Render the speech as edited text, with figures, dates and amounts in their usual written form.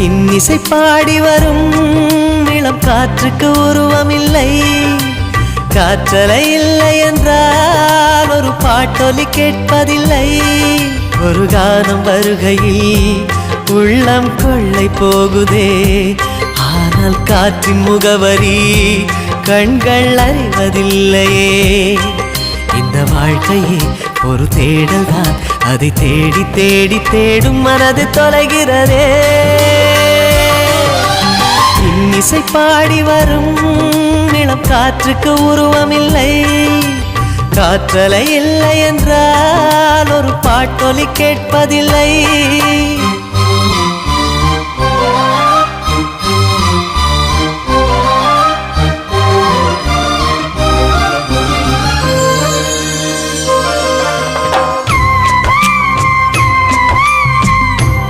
இன்னிசை பாடி வரும் இளம் காற்றுக்கு உருவமில்லை. காற்றலை இல்லை என்றால் ஒரு பாட்டொலி கேட்பதில்லை. ஒரு கானம் வருகையில் உள்ளம் கொள்ளை போகுதே. ஆனால் காற்றின் முகவரி கண்கள் அறிவதில்லையே. இந்த வாழ்க்கையே ஒரு தேடல் தான், அதை தேடி தேடி தேடும் மனது தொலைகிறதே. இன்னிசை பாடி வரும் இளம் காற்றுக்கு உருவமில்லை. காற்றலை இல்லை என்றால் ஒரு பாட்டொலி கேட்பதில்லை.